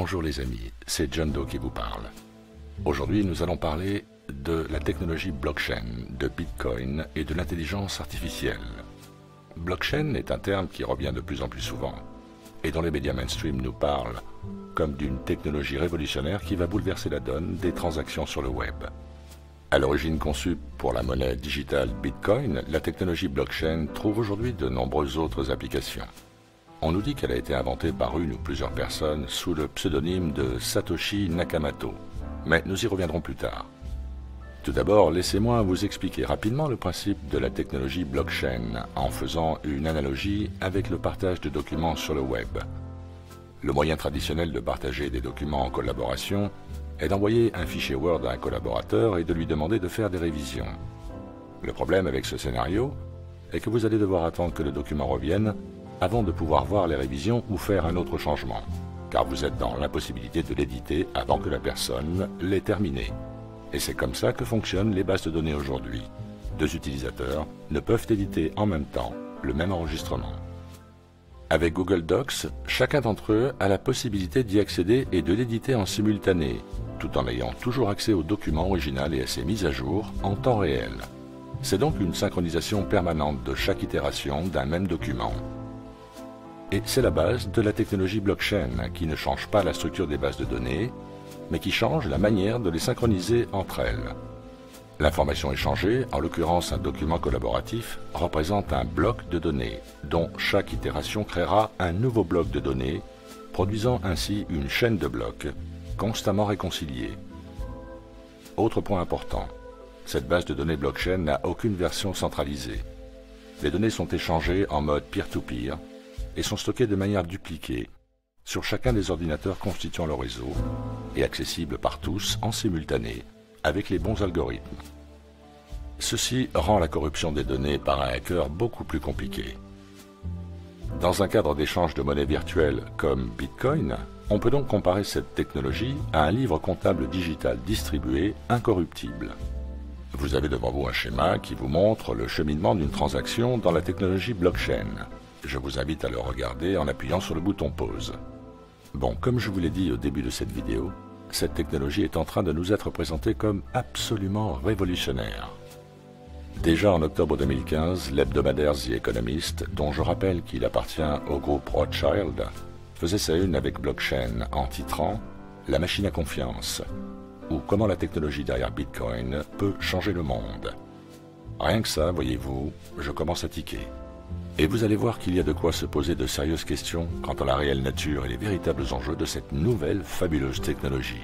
Bonjour les amis, c'est John Doe qui vous parle. Aujourd'hui, nous allons parler de la technologie blockchain, de Bitcoin et de l'intelligence artificielle. Blockchain est un terme qui revient de plus en plus souvent et dont les médias mainstream nous parlent comme d'une technologie révolutionnaire qui va bouleverser la donne des transactions sur le web. À l'origine conçue pour la monnaie digitale Bitcoin, la technologie blockchain trouve aujourd'hui de nombreuses autres applications. On nous dit qu'elle a été inventée par une ou plusieurs personnes sous le pseudonyme de Satoshi Nakamoto, mais nous y reviendrons plus tard. Tout d'abord, laissez-moi vous expliquer rapidement le principe de la technologie blockchain en faisant une analogie avec le partage de documents sur le web. Le moyen traditionnel de partager des documents en collaboration est d'envoyer un fichier Word à un collaborateur et de lui demander de faire des révisions. Le problème avec ce scénario est que vous allez devoir attendre que le document revienne avant de pouvoir voir les révisions ou faire un autre changement, car vous êtes dans l'impossibilité de l'éditer avant que la personne l'ait terminé. Et c'est comme ça que fonctionnent les bases de données aujourd'hui. Deux utilisateurs ne peuvent éditer en même temps le même enregistrement. Avec Google Docs, chacun d'entre eux a la possibilité d'y accéder et de l'éditer en simultané, tout en ayant toujours accès au document original et à ses mises à jour en temps réel. C'est donc une synchronisation permanente de chaque itération d'un même document. Et c'est la base de la technologie blockchain qui ne change pas la structure des bases de données, mais qui change la manière de les synchroniser entre elles. L'information échangée, en l'occurrence un document collaboratif, représente un bloc de données, dont chaque itération créera un nouveau bloc de données, produisant ainsi une chaîne de blocs, constamment réconciliés. Autre point important, cette base de données blockchain n'a aucune version centralisée. Les données sont échangées en mode peer-to-peer, et sont stockées de manière dupliquée sur chacun des ordinateurs constituant le réseau et accessibles par tous en simultané avec les bons algorithmes. Ceci rend la corruption des données par un hacker beaucoup plus compliquée. Dans un cadre d'échange de monnaie virtuelle comme Bitcoin, on peut donc comparer cette technologie à un livre comptable digital distribué incorruptible. Vous avez devant vous un schéma qui vous montre le cheminement d'une transaction dans la technologie blockchain. Je vous invite à le regarder en appuyant sur le bouton pause. Bon, comme je vous l'ai dit au début de cette vidéo, cette technologie est en train de nous être présentée comme absolument révolutionnaire. Déjà en octobre 2015, l'hebdomadaire The Economist, dont je rappelle qu'il appartient au groupe Rothschild, faisait sa une avec blockchain en titrant « La machine à confiance » ou « Comment la technologie derrière Bitcoin peut changer le monde ». Rien que ça, voyez-vous, je commence à tiquer. Et vous allez voir qu'il y a de quoi se poser de sérieuses questions quant à la réelle nature et les véritables enjeux de cette nouvelle fabuleuse technologie.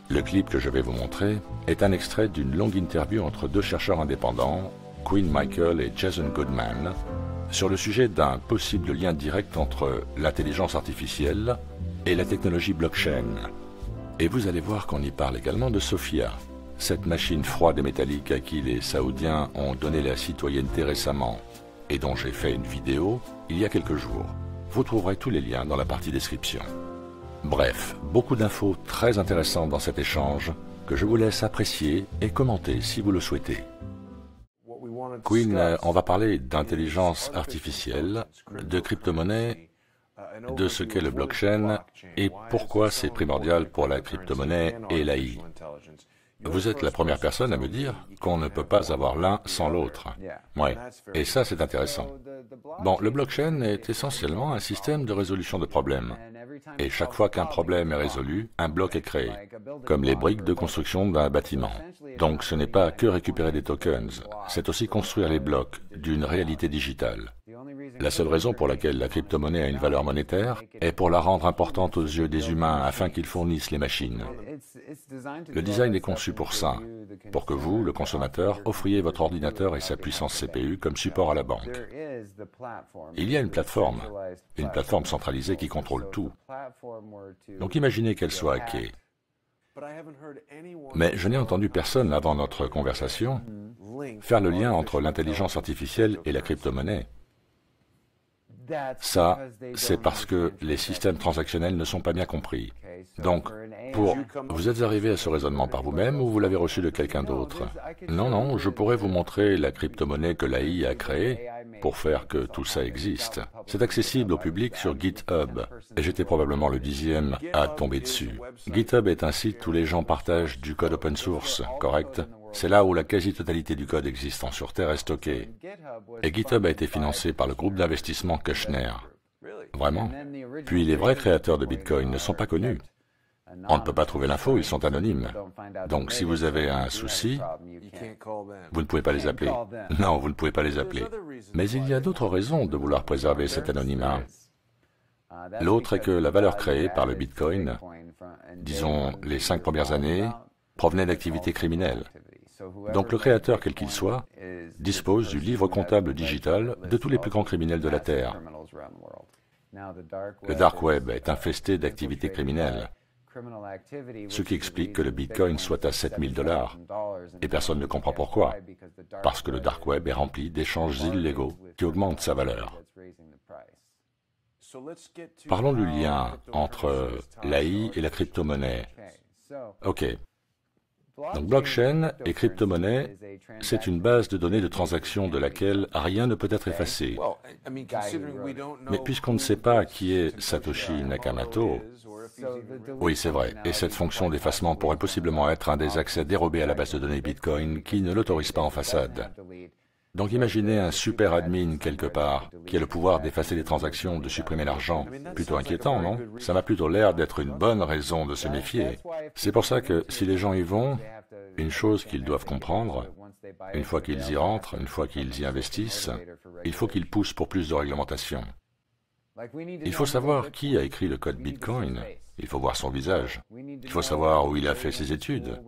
Le clip que je vais vous montrer est un extrait d'une longue interview entre deux chercheurs indépendants, Quinn Michael et Jason Goodman, sur le sujet d'un possible lien direct entre l'intelligence artificielle et la technologie blockchain. Et vous allez voir qu'on y parle également de Sophia, cette machine froide et métallique à qui les Saoudiens ont donné la citoyenneté récemment, et dont j'ai fait une vidéo il y a quelques jours. Vous trouverez tous les liens dans la partie description. Bref, beaucoup d'infos très intéressantes dans cet échange que je vous laisse apprécier et commenter si vous le souhaitez. Quinn, on va parler d'intelligence artificielle, de crypto-monnaie, de ce qu'est le blockchain et pourquoi c'est primordial pour la crypto-monnaie et l'AI. Vous êtes la première personne à me dire qu'on ne peut pas avoir l'un sans l'autre. Ouais, et ça c'est intéressant. Bon, le blockchain est essentiellement un système de résolution de problèmes. Et chaque fois qu'un problème est résolu, un bloc est créé, comme les briques de construction d'un bâtiment. Donc ce n'est pas que récupérer des tokens, c'est aussi construire les blocs d'une réalité digitale. La seule raison pour laquelle la crypto-monnaie a une valeur monétaire est pour la rendre importante aux yeux des humains afin qu'ils fournissent les machines. Le design est conçu pour ça, pour que vous, le consommateur, offriez votre ordinateur et sa puissance CPU comme support à la banque. Il y a une plateforme centralisée qui contrôle tout. Donc imaginez qu'elle soit hackée. Mais je n'ai entendu personne avant notre conversation faire le lien entre l'intelligence artificielle et la crypto-monnaie. Ça, c'est parce que les systèmes transactionnels ne sont pas bien compris. Donc, vous êtes arrivé à ce raisonnement par vous-même ou vous l'avez reçu de quelqu'un d'autre? Non, je pourrais vous montrer la crypto-monnaie que l'AI a créée pour faire que tout ça existe. C'est accessible au public sur GitHub, et j'étais probablement le 10e à tomber dessus. GitHub est un site où les gens partagent du code open source, correct? C'est là où la quasi-totalité du code existant sur Terre est stockée. Et GitHub a été financé par le groupe d'investissement Kushner. Vraiment. Puis les vrais créateurs de Bitcoin ne sont pas connus. On ne peut pas trouver l'info, ils sont anonymes. Donc si vous avez un souci, vous ne pouvez pas les appeler. Non, vous ne pouvez pas les appeler. Mais il y a d'autres raisons de vouloir préserver cet anonymat. L'autre est que la valeur créée par le Bitcoin, disons les 5 premières années, provenait d'activités criminelles. Donc le créateur, quel qu'il soit, dispose du livre comptable digital de tous les plus grands criminels de la Terre. Le dark web est infesté d'activités criminelles, ce qui explique que le Bitcoin soit à 7000 $. Et personne ne comprend pourquoi. Parce que le dark web est rempli d'échanges illégaux qui augmentent sa valeur. Parlons du lien entre l'AI et la crypto-monnaie. OK. Donc blockchain et crypto-monnaie, c'est une base de données de transaction de laquelle rien ne peut être effacé. Mais puisqu'on ne sait pas qui est Satoshi Nakamoto, oui, c'est vrai, et cette fonction d'effacement pourrait possiblement être un des accès dérobés à la base de données Bitcoin qui ne l'autorise pas en façade. Donc imaginez un super admin quelque part, qui a le pouvoir d'effacer les transactions, de supprimer l'argent. Plutôt inquiétant, non? Ça m'a plutôt l'air d'être une bonne raison de se méfier. C'est pour ça que si les gens y vont, une chose qu'ils doivent comprendre, une fois qu'ils y rentrent, une fois qu'ils y investissent, il faut qu'ils poussent pour plus de réglementation. Il faut savoir qui a écrit le code Bitcoin. Il faut voir son visage. Il faut savoir où il a fait ses études.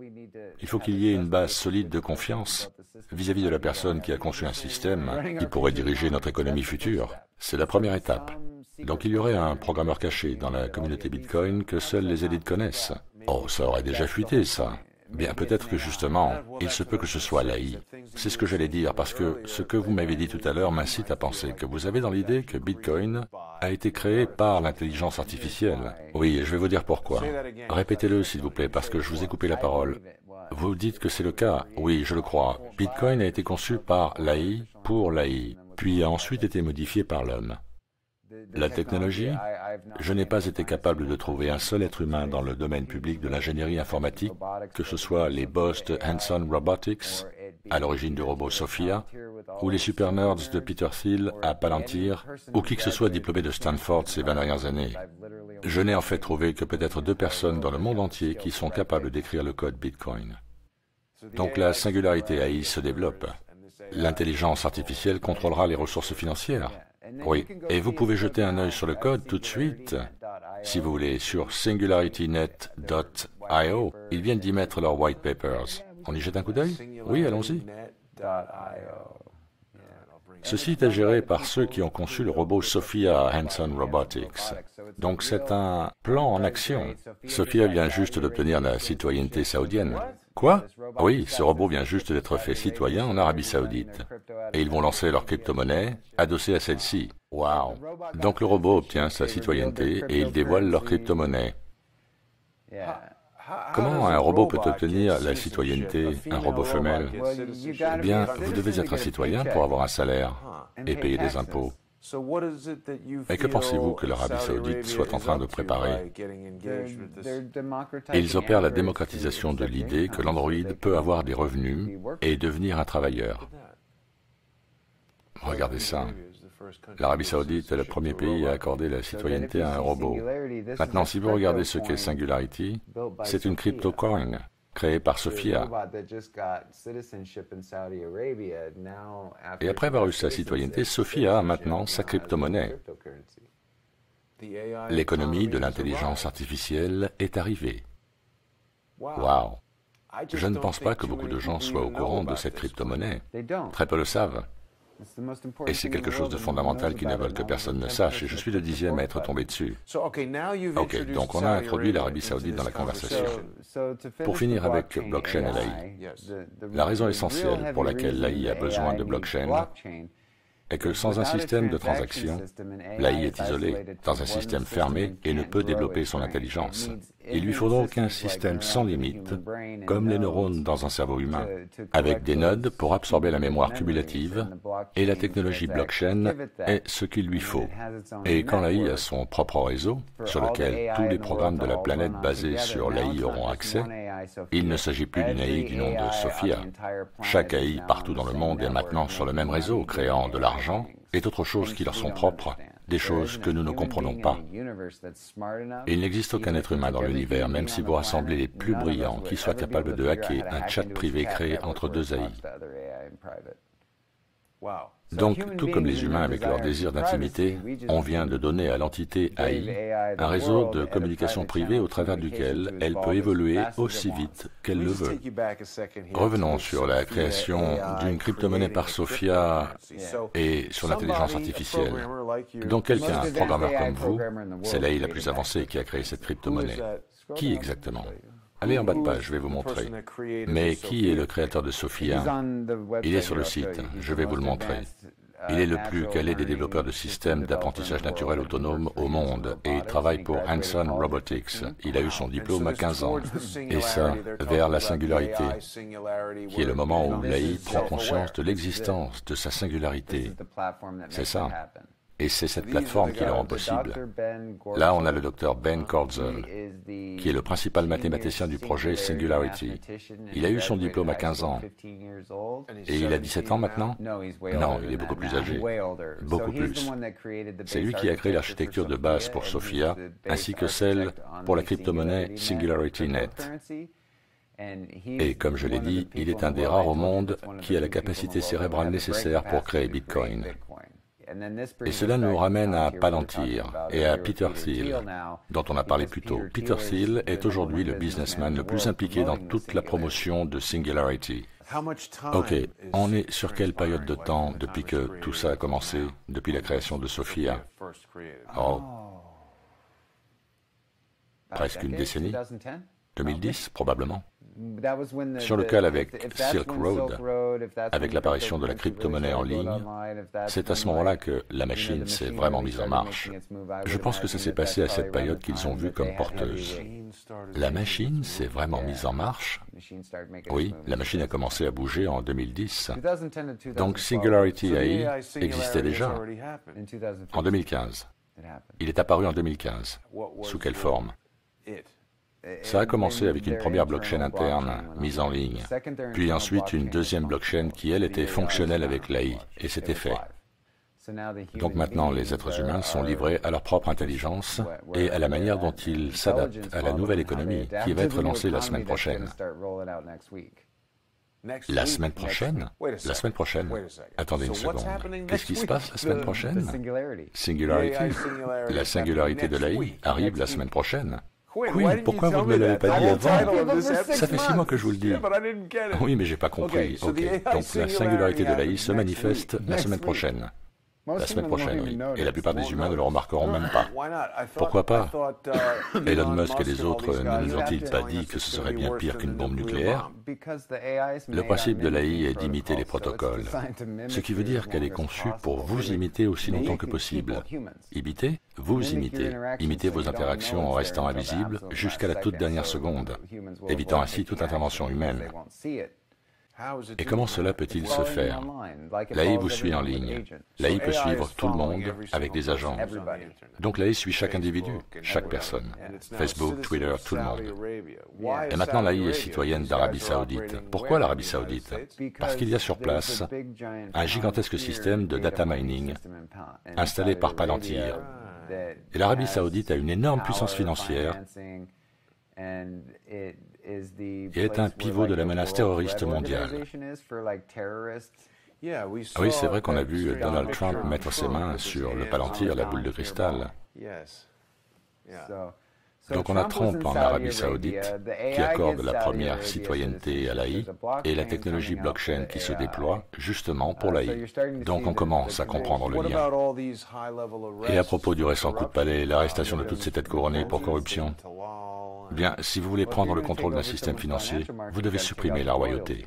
Il faut qu'il y ait une base solide de confiance vis-à-vis de la personne qui a conçu un système qui pourrait diriger notre économie future. C'est la première étape. Donc il y aurait un programmeur caché dans la communauté Bitcoin que seules les élites connaissent. Oh, ça aurait déjà fuité, ça. Bien, peut-être que justement, il se peut que ce soit l'AI. C'est ce que j'allais dire, parce que ce que vous m'avez dit tout à l'heure m'incite à penser que vous avez dans l'idée que Bitcoin a été créé par l'intelligence artificielle. Oui, je vais vous dire pourquoi. Répétez-le, s'il vous plaît, parce que je vous ai coupé la parole. Vous dites que c'est le cas. Oui, je le crois. Bitcoin a été conçu par l'AI pour l'AI, puis a ensuite été modifié par l'homme. La technologie, je n'ai pas été capable de trouver un seul être humain dans le domaine public de l'ingénierie informatique, que ce soit les boss de Hanson Robotics, à l'origine du robot Sophia, ou les super nerds de Peter Thiel à Palantir, ou qui que ce soit diplômé de Stanford ces 20 dernières années. Je n'ai en fait trouvé que peut-être 2 personnes dans le monde entier qui sont capables d'écrire le code Bitcoin. Donc la singularité AI se développe. L'intelligence artificielle contrôlera les ressources financières. Oui, et vous pouvez jeter un œil sur le code tout de suite, si vous voulez, sur singularitynet.io. Ils viennent d'y mettre leurs white papers. On y jette un coup d'œil? Oui, allons-y. Ce site est géré par ceux qui ont conçu le robot Sophia à Hanson Robotics. Donc c'est un plan en action. Sophia vient juste d'obtenir la citoyenneté saoudienne. Quoi? Oui, ce robot vient juste d'être fait citoyen en Arabie Saoudite. Et ils vont lancer leur crypto-monnaie adossée à celle-ci. Waouh! Donc le robot obtient sa citoyenneté et ils dévoilent leur crypto-monnaie. Comment un robot peut obtenir la citoyenneté, un robot femelle? Eh bien, vous devez être un citoyen pour avoir un salaire et payer des impôts. Et que pensez-vous que l'Arabie Saoudite soit en train de préparer? Ils opèrent la démocratisation de l'idée que l'androïde peut avoir des revenus et devenir un travailleur. Regardez ça. L'Arabie Saoudite est le premier pays à accorder la citoyenneté à un robot. Maintenant, si vous regardez ce qu'est Singularity, c'est une crypto-coin créée par Sophia. Et après avoir eu sa citoyenneté, Sophia a maintenant sa crypto-monnaie. L'économie de l'intelligence artificielle est arrivée. Waouh! Je ne pense pas que beaucoup de gens soient au courant de cette crypto-monnaie. Très peu le savent. Et c'est quelque chose de fondamental qu'ils ne veulent que personne ne sache, et je suis le 10e à être tombé dessus. Ok, donc on a introduit l'Arabie Saoudite dans la conversation. Pour finir avec blockchain et l'AI, la raison essentielle pour laquelle l'AI a besoin de blockchain, est que sans un système de transaction, l'AI est isolée dans un système fermé et ne peut développer son intelligence. Il lui faut donc un système sans limite, comme les neurones dans un cerveau humain, avec des nodes pour absorber la mémoire cumulative, et la technologie blockchain est ce qu'il lui faut. Et quand l'AI a son propre réseau, sur lequel tous les programmes de la planète basés sur l'AI auront accès, il ne s'agit plus d'une AI du nom de Sophia. Chaque AI partout dans le monde est maintenant sur le même réseau, créant de l'argent et d'autres choses qui leur sont propres, des choses que nous ne comprenons pas. Il n'existe aucun être humain dans l'univers, même si vous rassemblez les plus brillants, qui soient capables de hacker un chat privé créé entre deux AI. Donc, tout comme les humains avec leur désir d'intimité, on vient de donner à l'entité AI un réseau de communication privée au travers duquel elle peut évoluer aussi vite qu'elle le veut. Revenons sur la création d'une crypto-monnaie par Sophia et sur l'intelligence artificielle. Donc quelqu'un, un programmeur comme vous, c'est l'AI la plus avancée qui a créé cette crypto-monnaie. Qui exactement ? Allez en bas de page, je vais vous montrer. Mais qui est le créateur de Sophia? Il est sur le site, je vais vous le montrer. Il est le plus calé des développeurs de systèmes d'apprentissage naturel autonome au monde et il travaille pour Hanson Robotics. Il a eu son diplôme à 15 ans. Et ça, vers la singularité, qui est le moment où l'AI prend conscience de l'existence de sa singularité. C'est ça. Et c'est cette plateforme qui le rend possible. Là, on a le docteur Ben Corzel, qui est le principal mathématicien du projet Singularity. Il a eu son diplôme à 15 ans. Et il a 17 ans maintenant? Non, il est beaucoup plus âgé. Beaucoup plus. C'est lui qui a créé l'architecture de base pour Sophia, ainsi que celle pour la crypto-monnaie SingularityNet. Et comme je l'ai dit, il est un des rares au monde qui a la capacité cérébrale nécessaire pour créer Bitcoin. Et cela nous ramène à Palantir et à Peter Thiel, dont on a parlé plus tôt. Peter Thiel est aujourd'hui le businessman le plus impliqué dans toute la promotion de Singularity. Ok, on est sur quelle période de temps depuis que tout ça a commencé, depuis la création de Sophia? Oh, presque une décennie? 2010, probablement. Sur le cas avec Silk Road, avec l'apparition de la crypto-monnaie en ligne, c'est à ce moment-là que la machine s'est vraiment mise en marche. Je pense que ça s'est passé à cette période qu'ils ont vue comme porteuse. La machine s'est vraiment mise en marche? Oui, la machine a commencé à bouger en 2010. Donc Singularity AI existait déjà en 2015. Il est apparu en 2015. Sous quelle forme? Ça a commencé avec une première blockchain interne mise en ligne, puis ensuite une deuxième blockchain qui, elle, était fonctionnelle avec l'AI, et c'était fait. Donc maintenant, les êtres humains sont livrés à leur propre intelligence et à la manière dont ils s'adaptent à la nouvelle économie qui va être lancée la semaine prochaine. La semaine prochaine? La semaine prochaine? Attendez une seconde. Qu'est-ce qui se passe la semaine prochaine? Singularity. La singularité de l'AI arrive la semaine prochaine. Oui, pourquoi vous ne me l'avez pas dit avant? Ça fait 6 mois que je vous le dis. Oui, mais j'ai pas compris. Ok, donc la singularité de l'AI se manifeste la semaine prochaine. La semaine prochaine, oui. Et la plupart des humains ne le remarqueront même pas. Pourquoi pas? Elon Musk et les autres ne nous ont-ils pas dit que ce serait bien pire qu'une bombe nucléaire? Le principe de l'AI est d'imiter les protocoles, ce qui veut dire qu'elle est conçue pour vous imiter aussi longtemps que possible. Imiter? Vous imitez. Imitez vos interactions en restant invisible jusqu'à la toute dernière seconde, évitant ainsi toute intervention humaine. Et comment cela peut-il se faire? L'AI vous suit en ligne. L'AI peut suivre tout le monde avec des agents. Donc l'AI suit chaque individu, chaque personne. Facebook, Twitter, tout le monde. Et maintenant l'AI est citoyenne d'Arabie Saoudite. Pourquoi l'Arabie Saoudite? Parce qu'il y a sur place un gigantesque système de data mining installé par Palantir. Et l'Arabie Saoudite a une énorme puissance financière et est un pivot de la menace terroriste mondiale. Oui, c'est vrai qu'on a vu Donald Trump mettre ses mains sur le Palantir, la boule de cristal. Donc on a Trump en Arabie Saoudite, qui accorde la première citoyenneté à l'AI, et la technologie blockchain qui se déploie justement pour l'AI. Donc on commence à comprendre le lien. Et à propos du récent coup de palais, l'arrestation de toutes ces têtes couronnées pour corruption, bien, si vous voulez prendre le contrôle d'un système financier, vous devez supprimer la royauté.